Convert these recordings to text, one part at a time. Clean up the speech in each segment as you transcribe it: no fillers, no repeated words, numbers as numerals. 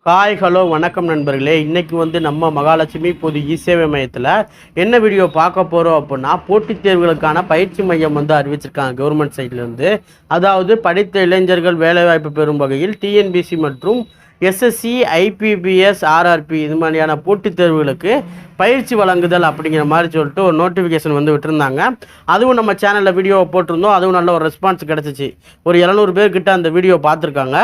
Hi hello வணக்கம் நண்பர்களே. இன்றைக்கி நம்ம மகாலட்சுமி பொது இ-சேவை மையத்தில் என்ன வீடியோ பார்க்க போகிறோம் அப்படின்னா, போட்டித் தேர்வுகளுக்கான பயிற்சி மையம் அறிவிச்சிருக்காங்க கவர்மெண்ட் சைட்லேருந்து. அதாவது படித்த இளைஞர்கள் வேலைவாய்ப்பு பெறும் வகையில் டிஎன்பிசி மற்றும் எஸ்எஸ்சி, ஐபிபிஎஸ், ஆர்ஆர்பி இது மாதிரியான போட்டித் தேர்வுகளுக்கு பயிற்சி வழங்குதல் அப்படிங்கிற மாதிரி சொல்லிட்டு ஒரு நோட்டிஃபிகேஷன் விட்டுருந்தாங்க. அதுவும் நம்ம சேனலில் வீடியோ போட்டிருந்தோம். அதுவும் நல்ல ஒரு ரெஸ்பான்ஸ் கிடச்சிச்சு. ஒரு 700 பேர்கிட்ட அந்த வீடியோ பார்த்துருக்காங்க.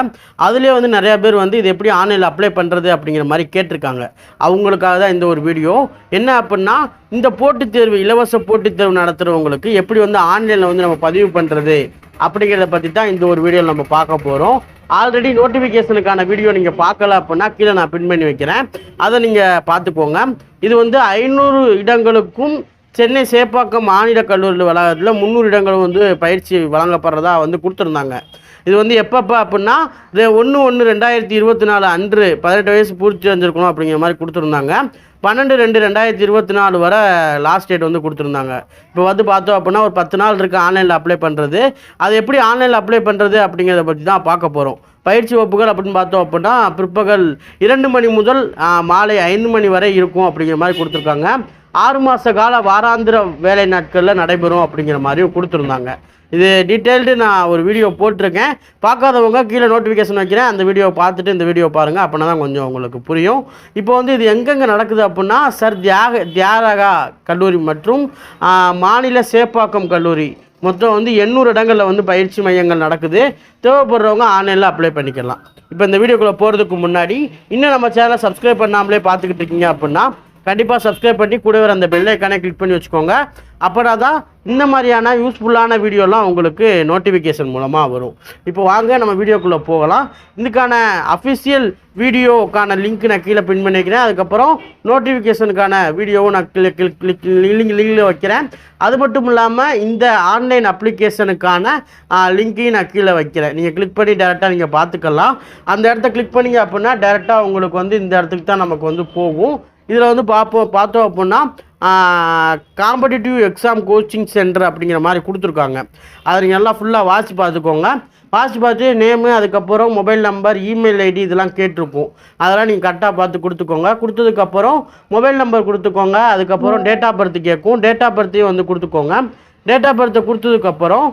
அதுலேயே நிறையா பேர் இது எப்படி ஆன்லைனில் அப்ளை பண்ணுறது அப்படிங்கிற மாதிரி கேட்டிருக்காங்க. அவங்களுக்காக தான் இந்த ஒரு வீடியோ. என்ன அப்படின்னா, இந்த போட்டித் தேர்வு இலவச போட்டித் தேர்வு நடத்துகிறவங்களுக்கு எப்படி ஆன்லைனில் நம்ம பதிவு பண்ணுறது அப்படிங்கிறத பற்றி தான் இந்த ஒரு வீடியோவில் நம்ம பார்க்க போகிறோம். ஆல்ரெடி நோட்டிஃபிகேஷனுக்கான வீடியோ நீங்கள் பார்க்கல அப்படின்னா கீழே நான் பின் பண்ணி வைக்கிறேன், அதை நீங்கள் பார்த்துக்கோங்க. இது 500 இடங்களுக்கும் சென்னை சேப்பாக்கம் மாநில கல்லூரி வளாகத்தில் 300 இடங்களும் பயிற்சி வழங்கப்படுறதா கொடுத்துருந்தாங்க. இது எப்பப்போ அப்படின்னா 1/1/2024 அன்று 18 வயசு பூர்த்தி அடைஞ்சிருக்கணும் அப்படிங்கிற மாதிரி கொடுத்துருந்தாங்க. 12/2/2024 வரை லாஸ்ட் டேட் கொடுத்துருந்தாங்க. இப்போ பார்த்தோம் அப்படின்னா ஒரு 10 நாள் இருக்குது ஆன்லைனில் அப்ளை பண்ணுறது. அது எப்படி ஆன்லைனில் அப்ளை பண்ணுறது அப்படிங்கிறத பற்றி தான் பார்க்க போகிறோம். பயிற்சி வகுப்புகள் அப்படின்னு பார்த்தோம் அப்படின்னா பிற்பகல் 2 மணி முதல் மாலை 5 மணி வரை இருக்கும் அப்படிங்கிற மாதிரி கொடுத்துருக்காங்க. 6 மாத கால வாராந்திர வேலை நாட்களில் நடைபெறும் அப்படிங்கிற மாதிரியும் கொடுத்துருந்தாங்க. இது டீட்டெயில்டு நான் ஒரு வீடியோ போட்டிருக்கேன். பார்க்காதவங்க கீழே நோட்டிஃபிகேஷன் வைக்கிறேன், அந்த வீடியோ பார்த்துட்டு இந்த வீடியோ பாருங்கள். அப்படின்னா தான் கொஞ்சம் உங்களுக்கு புரியும். இப்போ இது எங்கெங்கே நடக்குது அப்படின்னா, சர் தியாகராஜா கல்லூரி மற்றும் மாநில சேப்பாக்கம் கல்லூரி மொத்தம் 800 இடங்களில் பயிற்சி மையங்கள் நடக்குது. தேவைப்படுறவங்க ஆன்லைனில் அப்ளை பண்ணிக்கலாம். இப்போ இந்த வீடியோக்குள்ளே போகிறதுக்கு முன்னாடி இன்னும் நம்ம சேனலை சப்ஸ்கிரைப் பண்ணாமலே பார்த்துக்கிட்டு இருக்கீங்க அப்படின்னா கண்டிப்பாக சப்ஸ்கிரைப் பண்ணி கூட வர அந்த பெல் ஐக்கானை கிளிக் பண்ணி வச்சுக்கோங்க. அப்படின்னா தான் இந்த மாதிரியான யூஸ்ஃபுல்லான வீடியோலாம் உங்களுக்கு நோட்டிஃபிகேஷன் மூலமாக வரும். இப்போ வாங்க நம்ம வீடியோக்குள்ளே போகலாம். இதுக்கான அஃபிஷியல் வீடியோக்கான லிங்க் நான் கீழே பின் பண்ணிக்கிறேன். அதுக்கப்புறம் நோட்டிஃபிகேஷனுக்கான வீடியோவும் நான் லிங்கில் வைக்கிறேன். அது மட்டும் இல்லாமல் இந்த ஆன்லைன் அப்ளிகேஷனுக்கான லிங்க்கையும் நான் கீழே வைக்கிறேன். நீங்கள் கிளிக் பண்ணி டேரெக்டாக நீங்கள் பார்த்துக்கலாம். அந்த இடத்த கிளிக் பண்ணிங்க அப்படின்னா டேரெக்டாக உங்களுக்கு இந்த இடத்துக்கு தான் நமக்கு போகும். இதில் பார்த்தோம் அப்படின்னா காம்படிட்டிவ் எக்ஸாம் கோச்சிங் சென்டர் அப்படிங்கிற மாதிரி கொடுத்துருக்காங்க. அதை நீங்கள் எல்லாம் ஃபுல்லாக வாட்சி பார்த்துக்கோங்க. வாட்சி பார்த்து நேமு, அதுக்கப்புறம் மொபைல் நம்பர், இமெயில் ஐடி இதெல்லாம் கேட்டிருக்கும். அதெல்லாம் நீங்கள் கரெக்டாக பார்த்து கொடுத்துக்கோங்க. கொடுத்ததுக்கப்புறம் மொபைல் நம்பர் கொடுத்துக்கோங்க. அதுக்கப்புறம் டேட் ஆஃப் பர்த் கேட்கும். டேட் ஆஃப் பர்த்தையும் கொடுத்துக்கோங்க. டேட் ஆஃப் பர்த்தை கொடுத்ததுக்கப்புறம்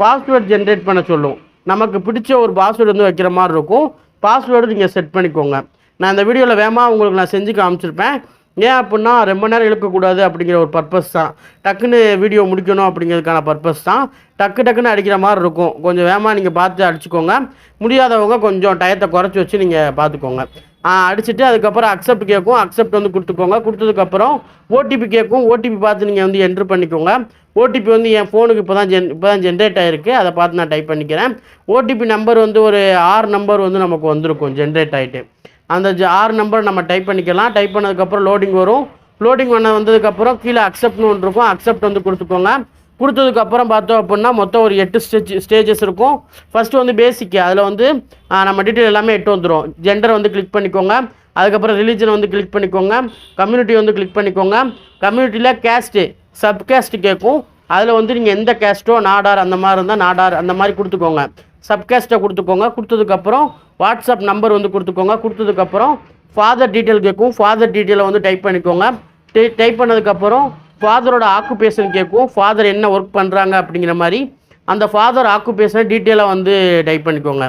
பாஸ்வேர்டு ஜென்ரேட் பண்ண சொல்லும். நமக்கு பிடிச்ச ஒரு பாஸ்வேர்டு வைக்கிற மாதிரி இருக்கும். பாஸ்வேர்டு நீங்கள் செட் பண்ணிக்கோங்க. நான் இந்த வீடியோவில் வேகமாக உங்களுக்கு நான் செஞ்சு காமிச்சிருப்பேன். ஏன் அப்படின்னா ரொம்ப நேரம் இழுக்கக்கூடாது அப்படிங்கிற ஒரு பர்பஸ் தான். டக்குன்னு வீடியோ முடிக்கணும் அப்படிங்கிறதுக்கான பர்பஸ் தான். டக்குன்னு அடிக்கிற மாதிரி இருக்கும். கொஞ்சம் வேகமாக நீங்கள் பார்த்து அடிச்சுக்கோங்க. முடியாதவங்க கொஞ்சம் டயத்தை குறைச்சி வச்சு நீங்கள் பார்த்துக்கோங்க. அடிச்சுட்டு அதுக்கப்புறம் அக்செப்ட் கேட்கும். அக்செப்ட் கொடுத்துக்கோங்க. கொடுத்ததுக்கப்புறம் ஓடிபி கேட்கும். ஓடிபி பார்த்து நீங்கள் என்ட்ரு பண்ணிக்கோங்க. ஓடிபி என் ஃபோனுக்கு இப்போ தான் ஜென்ரேட் ஆகிருக்கு. அதை பார்த்து நான் டைப் பண்ணிக்கிறேன். ஓடிபி நம்பர் ஒரு 6 நம்பர் நமக்கு வந்திருக்கும் ஜென்ரேட் ஆகிட்டு. அந்த 6 நம்பர் நம்ம டைப் பண்ணிக்கலாம். டைப் பண்ணதுக்கப்புறம் லோடிங் வரும். லோடிங் வந்ததுக்கப்புறம் கீழே அக்செப்ட்னு ஒன்று இருக்கும். அக்செப்ட் கொடுத்துக்கோங்க. கொடுத்ததுக்கப்புறம் பார்த்தோம் அப்படின்னா மொத்தம் ஒரு 8 ஸ்டேஜஸ் இருக்கும். ஃபஸ்ட்டு பேசிக்கு, அதில் நம்ம டீட்டெயில் எல்லாமே 8 வந்துடும். ஜெண்டர் கிளிக் பண்ணிக்கோங்க. அதுக்கப்புறம் ரிலீஜன் கிளிக் பண்ணிக்கோங்க. கம்யூனிட்டி கிளிக் பண்ணிக்கோங்க. கம்யூனிட்டியில் கேஸ்ட்டு, சப்கேஸ்ட் கேட்கும். அதில் நீங்கள் எந்த கேஸ்ட்டோ நாடார் அந்த மாதிரி இருந்தால் நாடார் அந்த மாதிரி கொடுத்துக்கோங்க. சப்கேஸ்ட்டை கொடுத்துக்கோங்க. கொடுத்ததுக்கப்புறம் வாட்ஸ்அப் நம்பர் கொடுத்துக்கோங்க. கொடுத்ததுக்கப்புறம் ஃபாதர் டீட்டெயில் கேட்கும். ஃபாதர் டீட்டெயிலை டைப் பண்ணிக்கோங்க. டைப் பண்ணதுக்கப்புறம் ஃபாதரோட ஆக்குபேஷன் கேட்கும். ஃபாதர் என்ன ஒர்க் பண்ணுறாங்க அப்படிங்கிற மாதிரி அந்த ஃபாதர் ஆக்குபேஷனை டீட்டெயிலாக டைப் பண்ணிக்கோங்க.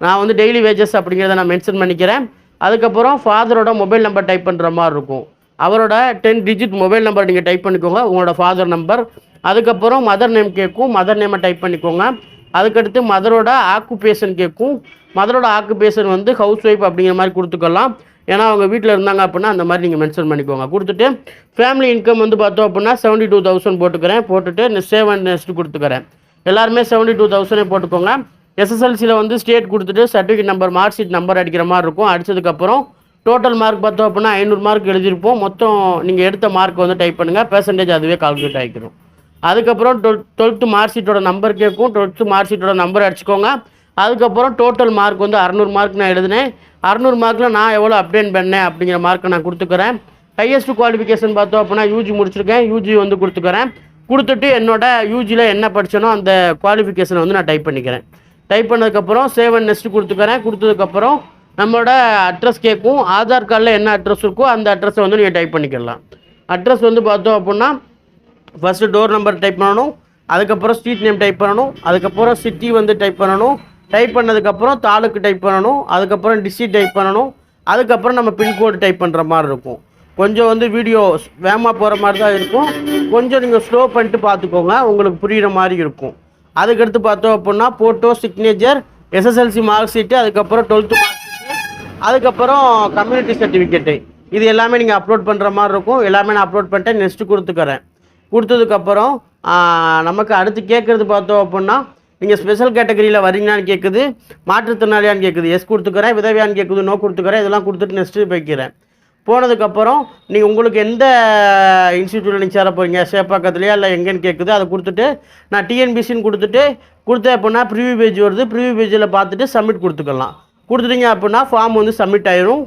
நான் டெய்லி வேஜஸ் அப்படிங்கிறத நான் மென்ஷன் பண்ணிக்கிறேன். அதுக்கப்புறம் ஃபாதரோட மொபைல் நம்பர் டைப் பண்ணுற மாதிரி இருக்கும். அவரோட 10 டிஜிட் மொபைல் நம்பர் நீங்கள் டைப் பண்ணிக்கோங்க, உங்களோட ஃபாதர் நம்பர். அதுக்கப்புறம் மதர் நேம் கேட்கும். மதர் நேமை டைப் பண்ணிக்கோங்க. அதுக்கடுத்து மதரோட ஆக்குபேஷன் கேட்கும். மதரோட ஆக்குபேஷன் ஹவுஸ் ஒய்ஃப் அப்படிங்கிற மாதிரி கொடுத்துக்கலாம். ஏன்னா அவங்க வீட்டில் இருந்தாங்க அப்படின்னா அந்த மாதிரி நீங்கள் மென்ஷன் பண்ணிக்கோங்க. கொடுத்துட்டு ஃபேமிலி இன்கம் பார்த்தோம் அப்படின்னா 72,000 போட்டுக்கிறேன். போட்டுட்டு சேவ் அண்ட் நெக்ஸ்ட் கொடுத்துக்கிறேன். எல்லாருமே 72,000 போட்டுக்கோங்க. எஸ்எஸ்எல்சியில் ஸ்டேட் கொடுத்துட்டு certificate number, mark sheet number அடிக்கிற மாதிரி இருக்கும். அடித்ததுக்கப்புறம் டோட்டல் மார்க் பார்த்தோம் அப்படின்னா 500 மார்க் எழுதியிருப்போம். மொத்தம் நீங்கள் எடுத்த மார்க் டைப் பண்ணுங்கள். பெர்சன்டேஜ் அதுவே கால்குலேட் ஆகிக்கிறோம். அதுக்கப்புறம் 12th மார்க் ஷீட்டோட நம்பர் கேட்கும். 12th mark ஷீட்டோட number அடிச்சுக்கோங்க. அதுக்கப்புறம் டோட்டல் மார்க் 600 மார்க் நான் எழுதினேன். 600 மார்க்கில் நான் எவ்வளோ அப்டேட் பண்ணேன் அப்படிங்கிற மார்க்கை நான் கொடுத்துக்கிறேன். ஹையஸ்ட் குவாலிஃபிகேஷன் பார்த்தோம் அப்படின்னா யூஜி முடிச்சிருக்கேன். யூஜி கொடுத்துக்கிறேன். கொடுத்துட்டு என்னோட யூஜியில் என்ன படித்தனோ அந்த குவாலிஃபிகேஷனை நான் டைப் பண்ணிக்கிறேன். டைப் பண்ணதுக்கப்புறம் சேவ் அண்ட் நெக்ஸ்ட் கொடுத்துக்கிறேன். கொடுத்ததுக்கப்புறம் நம்மளோட அட்ரஸ் கேட்கும். ஆதார் கார்டில் என்ன அட்ரஸ் இருக்கோ அந்த அட்ரஸை வந்து நீங்கள் டைப் பண்ணிக்கலாம். அட்ரஸ் வந்து பார்த்தோம் அப்படின்னா ஃபஸ்ட்டு டோர் நம்பர் டைப் பண்ணணும், அதுக்கப்புறம் ஸ்ட்ரீட் நேம் டைப் பண்ணணும், அதுக்கப்புறம் சிட்டி வந்து டைப் பண்ணணும், டைப் பண்ணதுக்கப்புறம் தாலுக்கு டைப் பண்ணணும், அதுக்கப்புறம் டிஸ்ட்ரிக்ட் டைப் பண்ணணும், அதுக்கப்புறம் நம்ம பின்கோடு டைப் பண்ணுற மாதிரி இருக்கும். கொஞ்சம் வந்து வீடியோ வேகமாக போகிற மாதிரி தான் இருக்கும். கொஞ்சம் நீங்கள் ஸ்லோ பண்ணிட்டு பார்த்துக்கோங்க, உங்களுக்கு புரிகிற மாதிரி இருக்கும். அதுக்கடுத்து பார்த்தோம் அப்படின்னா photo, signature, SSLC mark sheet, அதுக்கப்புறம் 12th மார்க் ஷீட்டு, அதுக்கப்புறம் கம்யூனிட்டி சர்டிஃபிகேட்டு, இது எல்லாமே நீங்கள் அப்லோட் பண்ணுற மாதிரி இருக்கும். எல்லாமே நான் அப்லோட் பண்ணிட்டேன். நெக்ஸ்ட்டு கொடுத்துக்கிறேன். கொடுத்ததுக்கப்புறம் நமக்கு அடுத்து கேட்குறது பார்த்தோம் அப்படின்னா நீங்கள் ஸ்பெஷல் கேட்டகரியில் வரீங்களான்னு கேட்குது, மாற்றுத்திறனாளியான்னு கேட்குது. எஸ் கொடுத்துக்கிறேன், விதவையான்னு கேட்குது, நோ கொடுத்துக்கிறேன். இதெல்லாம் கொடுத்துட்டு நெக்ஸ்ட்டு வைக்கிறேன். போனதுக்கப்புறம் நீங்கள் உங்களுக்கு எந்த இன்ஸ்டியூட்டில் நீங்கள் சேர போகிறீங்க, சேப்பாக்கத்துலையா இல்லை எங்கேன்னு கேட்குது. அதை கொடுத்துட்டு நான் டிஎன்பிசின்னு கொடுத்தேன் அப்படின்னா ப்ரிவியூ பேஜ் வருது. ப்ரிவியூ பேஜில் பார்த்துட்டு சப்மிட் கொடுத்துக்கலாம். கொடுத்துட்டீங்க அப்படின்னா ஃபார்ம் வந்து சப்மிட் ஆயிரும்.